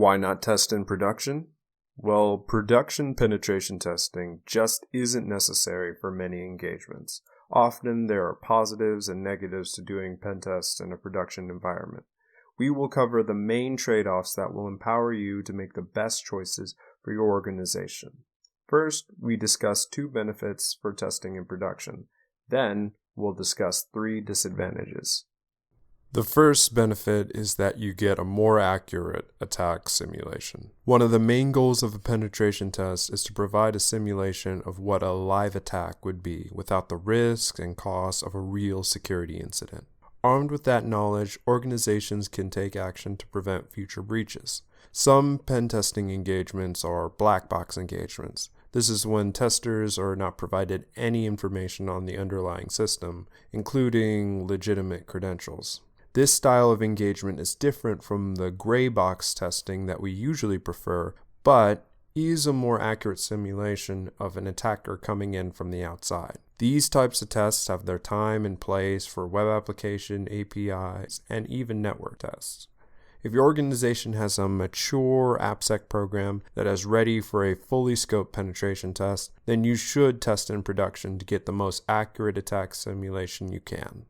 Why not test in production? Well, production penetration testing just isn't necessary for many engagements. Often there are positives and negatives to doing pen tests in a production environment. We will cover the main trade-offs that will empower you to make the best choices for your organization. First, we discuss 2 benefits for testing in production. Then, we'll discuss 3 disadvantages. The first benefit is that you get a more accurate attack simulation. One of the main goals of a penetration test is to provide a simulation of what a live attack would be without the risks and costs of a real security incident. Armed with that knowledge, organizations can take action to prevent future breaches. Some pen testing engagements are black box engagements. This is when testers are not provided any information on the underlying system, including legitimate credentials. This style of engagement is different from the gray box testing that we usually prefer, but is a more accurate simulation of an attacker coming in from the outside. These types of tests have their time and place for web application, APIs, and even network tests. If your organization has a mature AppSec program that is ready for a fully scoped penetration test, then you should test in production to get the most accurate attack simulation you can.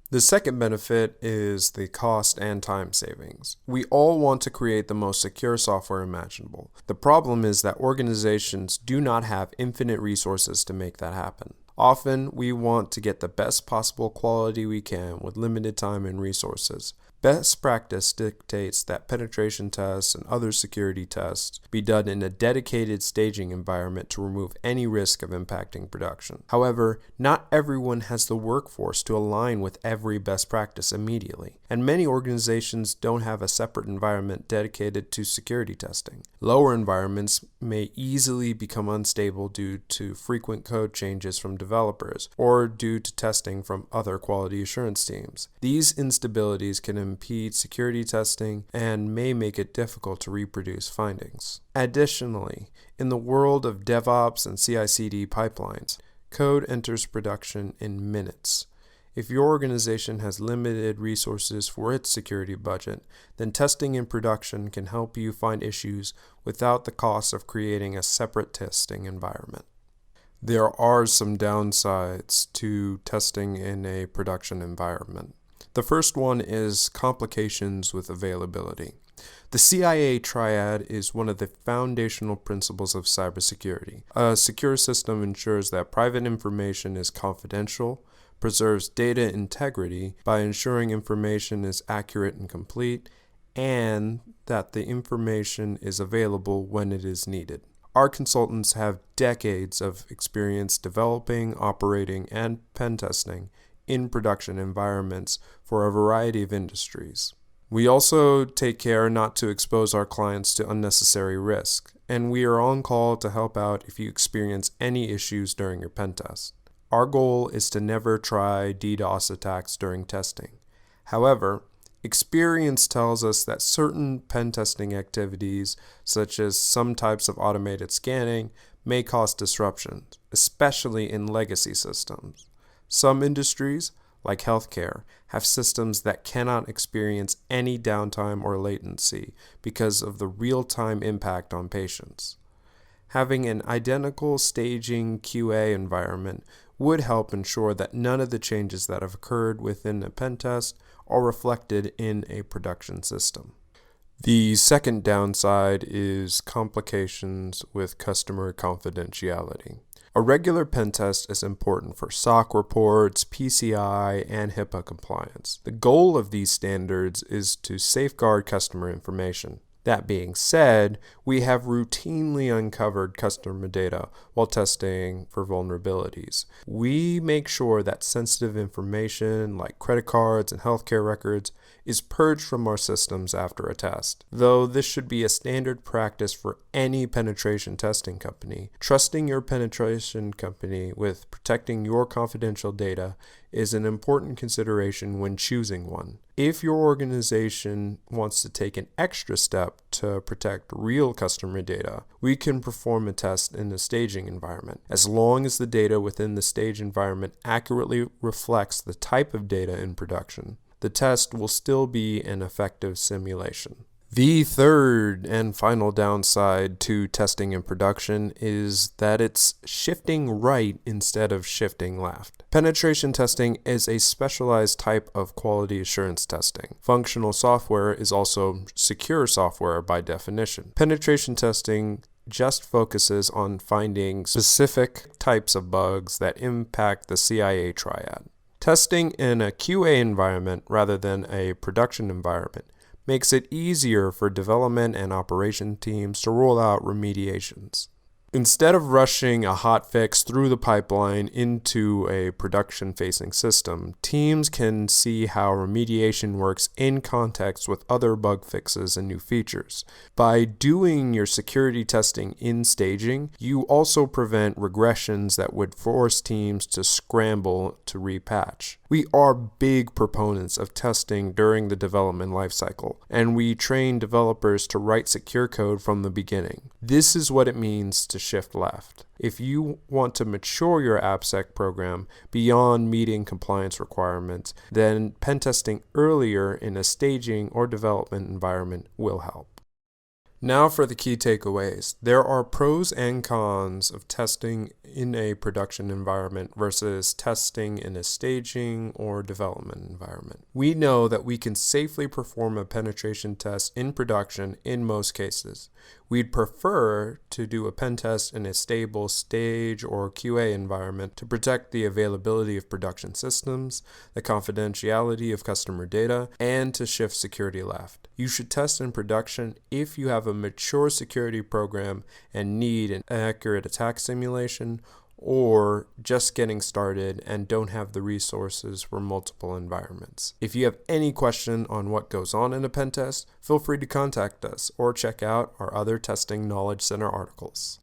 The second benefit is the cost and time savings. We all want to create the most secure software imaginable. The problem is that organizations do not have infinite resources to make that happen. Often, we want to get the best possible quality we can with limited time and resources. Best practice dictates that penetration tests and other security tests be done in a dedicated staging environment to remove any risk of impacting production. However, not everyone has the workforce to align with every best practice immediately, and many organizations don't have a separate environment dedicated to security testing. Lower environments may easily become unstable due to frequent code changes from developers or due to testing from other quality assurance teams. These instabilities can impede security testing and may make it difficult to reproduce findings. Additionally, in the world of DevOps and CI/CD pipelines, code enters production in minutes. If your organization has limited resources for its security budget, then testing in production can help you find issues without the cost of creating a separate testing environment. There are some downsides to testing in a production environment. The first one is complications with availability. The CIA triad is one of the foundational principles of cybersecurity. A secure system ensures that private information is confidential, preserves data integrity by ensuring information is accurate and complete, and that the information is available when it is needed. Our consultants have decades of experience developing, operating, and pen testing in production environments for a variety of industries. We also take care not to expose our clients to unnecessary risk, and we are on call to help out if you experience any issues during your pen test. Our goal is to never try DDoS attacks during testing. However, experience tells us that certain pen testing activities, such as some types of automated scanning, may cause disruptions, especially in legacy systems. Some industries, like healthcare, have systems that cannot experience any downtime or latency because of the real-time impact on patients. Having an identical staging QA environment would help ensure that none of the changes that have occurred within a pen test are reflected in a production system. The second downside is complications with customer confidentiality. A regular pen test is important for SOC reports, PCI, and HIPAA compliance. The goal of these standards is to safeguard customer information. That being said, we have routinely uncovered customer data while testing for vulnerabilities. We make sure that sensitive information like credit cards and healthcare records is purged from our systems after a test. Though this should be a standard practice for any penetration testing company, trusting your penetration company with protecting your confidential data is an important consideration when choosing one. If your organization wants to take an extra step to protect real customer data, we can perform a test in the staging environment. As long as the data within the stage environment accurately reflects the type of data in production, the test will still be an effective simulation. The third and final downside to testing in production is that it's shifting right instead of shifting left. Penetration testing is a specialized type of quality assurance testing. Functional software is also secure software by definition. Penetration testing just focuses on finding specific types of bugs that impact the CIA triad. Testing in a QA environment rather than a production environment makes it easier for development and operation teams to roll out remediations. Instead of rushing a hot fix through the pipeline into a production-facing system, teams can see how remediation works in context with other bug fixes and new features. By doing your security testing in staging, you also prevent regressions that would force teams to scramble to repatch. We are big proponents of testing during the development lifecycle, and we train developers to write secure code from the beginning. This is what it means to shift left. If you want to mature your AppSec program beyond meeting compliance requirements, then pen testing earlier in a staging or development environment will help. Now for the key takeaways. There are pros and cons of testing in a production environment versus testing in a staging or development environment. We know that we can safely perform a penetration test in production in most cases. We'd prefer to do a pen test in a stable stage or QA environment to protect the availability of production systems, the confidentiality of customer data, and to shift security left. You should test in production if you have a mature security program and need an accurate attack simulation, or just getting started and don't have the resources for multiple environments. If you have any question on what goes on in a pen test, feel free to contact us or check out our other Testing Knowledge Center articles.